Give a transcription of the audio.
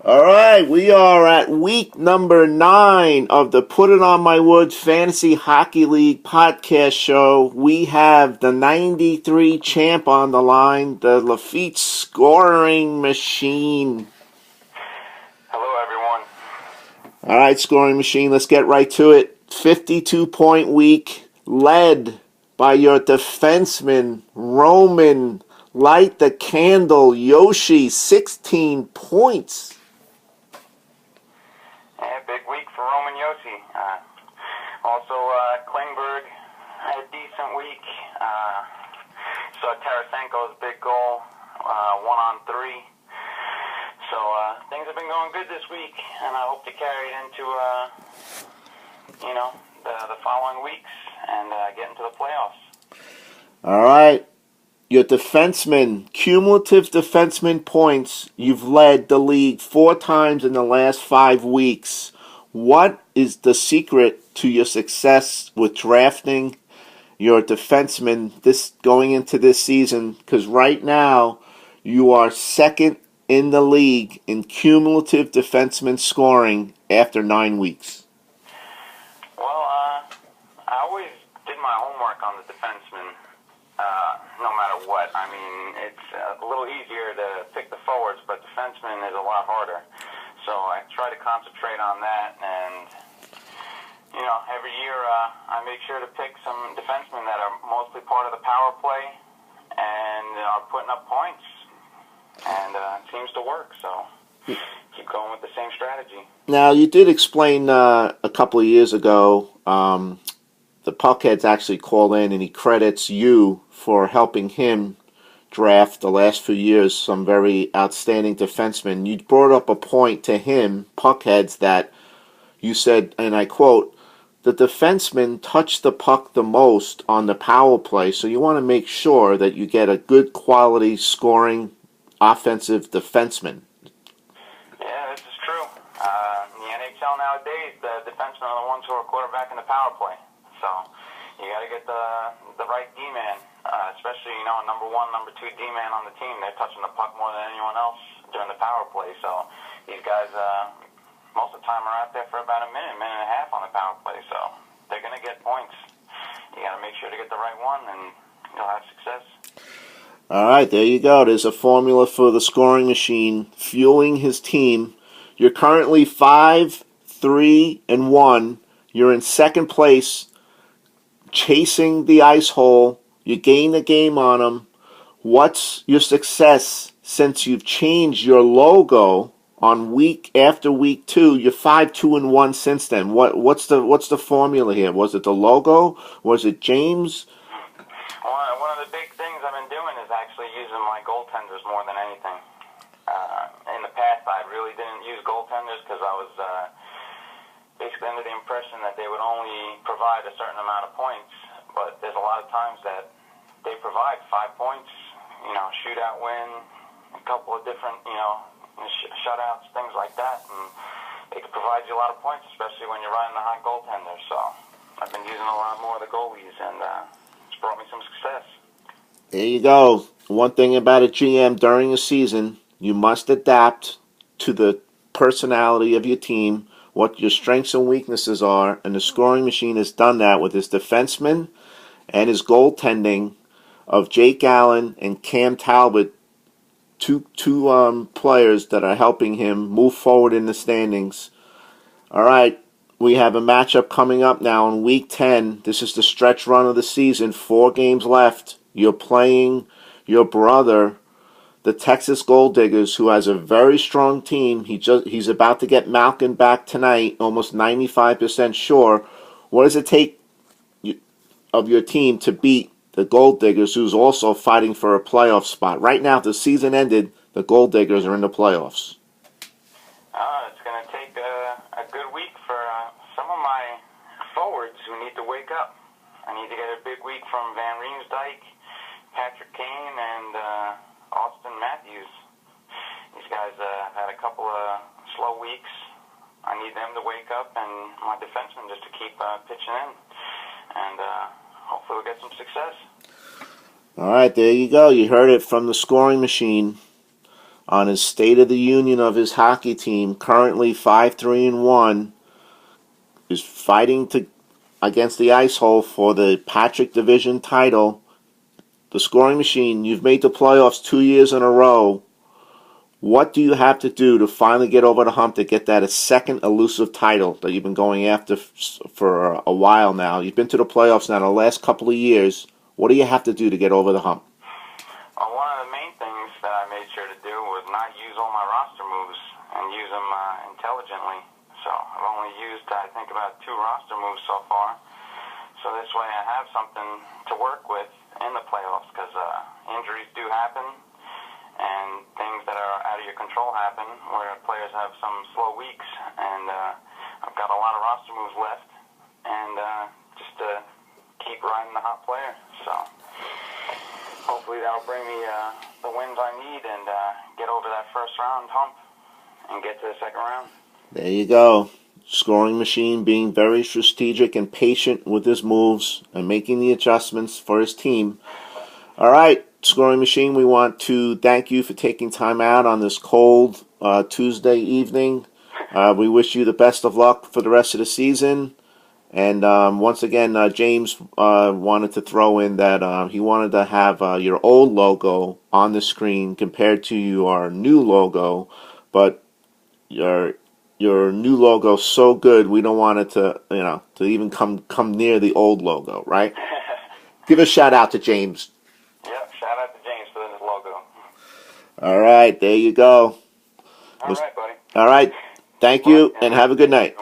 All right, we are at week number 9 of the Put It On My Woods Fantasy Hockey League podcast show. We have the 93 champ on the line, the Lafitte scoring machine. Hello, everyone. All right, scoring machine, let's get right to it. 52-point week, led by your defenseman, Roman. Light the candle, Yoshi, 16 points. Yeah, big week for Roman Yossi. Also, Klingberg had a decent week. Saw Tarasenko's big goal, 1-on-3. So things have been going good this week, and I hope to carry it into, the following weeks and get into the playoffs. All right. Your defenseman, cumulative defenseman points, you've led the league 4 times in the last 5 weeks. What is the secret to your success with drafting your defenseman going into this season? Because right now, you are second in the league in cumulative defenseman scoring after 9 weeks. Well, I always did my homework on the defenseman. No matter what. I mean, it's a little easier to pick the forwards, but defensemen is a lot harder. So I try to concentrate on that, and, every year I make sure to pick some defensemen that are mostly part of the power play and are putting up points, and it seems to work, so keep going with the same strategy. Now, you did explain a couple of years ago, the Puckheads actually called in and he credits you for helping him draft the last few years some very outstanding defensemen. You brought up a point to him, Puckheads, that you said, and I quote, the defensemen touch the puck the most on the power play, so you want to make sure that you get a good quality scoring offensive defenseman. Yeah, this is true. In the NHL nowadays, the defensemen are the ones who are quarterbacking the power play. So you got to get the right D-man, especially, number 1, number 2 D-man on the team. They're touching the puck more than anyone else during the power play. So these guys, most of the time, are out there for about a minute and a half on the power play. So they're going to get points. You got to make sure to get the right one, and you'll have success. All right, there you go. There's a formula for the scoring machine fueling his team. You're currently 5-3-1. You're in second place, chasing the ice hole. You gain the game on them. What's your success since you've changed your logo on week after week 2? You're 5-2-1 since then. What's the formula here? Was it the logo? Was it James? One of the big things I've been doing is actually using my goaltenders more than anything. In the past, I really didn't use goaltenders because I was basically under the impression that they would only provide a certain amount of points, but there's a lot of times that they provide 5 points, shootout win, a couple of different, shutouts, things like that, and it can provide you a lot of points, especially when you're riding the hot goaltender. So I've been using a lot more of the goalies, and it's brought me some success. There you go. One thing about a GM during a season, you must adapt to the personality of your team, what your strengths and weaknesses are, and the scoring machine has done that with his defensemen and his goaltending of Jake Allen and Cam Talbot, two players that are helping him move forward in the standings. All right, we have a matchup coming up now in Week 10. This is the stretch run of the season, 4 games left. You're playing your brother, the Texas Gold Diggers, who has a very strong team. He's about to get Malkin back tonight, almost 95% sure. What does it take of your team to beat the Gold Diggers, who's also fighting for a playoff spot? Right now, if the season ended, the Gold Diggers are in the playoffs. It's going to take a good week for some of my forwards who need to wake up. I need to get a big week from Van Riemsdyk, Patrick Kane, and Austin Matthews. These guys had a couple of slow weeks. I need them to wake up, and my defensemen just to keep pitching in. And hopefully we'll get some success. All right, there you go. You heard it from the scoring machine. on his State of the Union of his hockey team, currently 5-3-1, is fighting to against the Ice Hole for the Patrick Division title. The Scoring Machine, you've made the playoffs 2 years in a row. What do you have to do to finally get over the hump to get that a second elusive title that you've been going after for a while now? You've been to the playoffs now the last couple of years. What do you have to do to get over the hump? Well, one of the main things that I made sure to do was not use all my roster moves and use them intelligently. So I've only used, I think, about 2 roster moves so far. So this way I have something to work with in the playoffs, because injuries do happen and things that are out of your control happen where players have some slow weeks. And I've got a lot of roster moves left, and just to keep riding the hot player. So hopefully that'll bring me the wins I need and get over that first round hump and get to the second round. There you go. Scoring Machine being very strategic and patient with his moves and making the adjustments for his team. All right, Scoring Machine, we want to thank you for taking time out on this cold Tuesday evening. We wish you the best of luck for the rest of the season. And once again, James wanted to throw in that he wanted to have your old logo on the screen compared to your new logo, but your new logo so good we don't want it to to even come near the old logo, right? Give a shout out to James. Yep, shout out to James for this logo. All right, there you go. All right, buddy. All right, thank you and have a good night.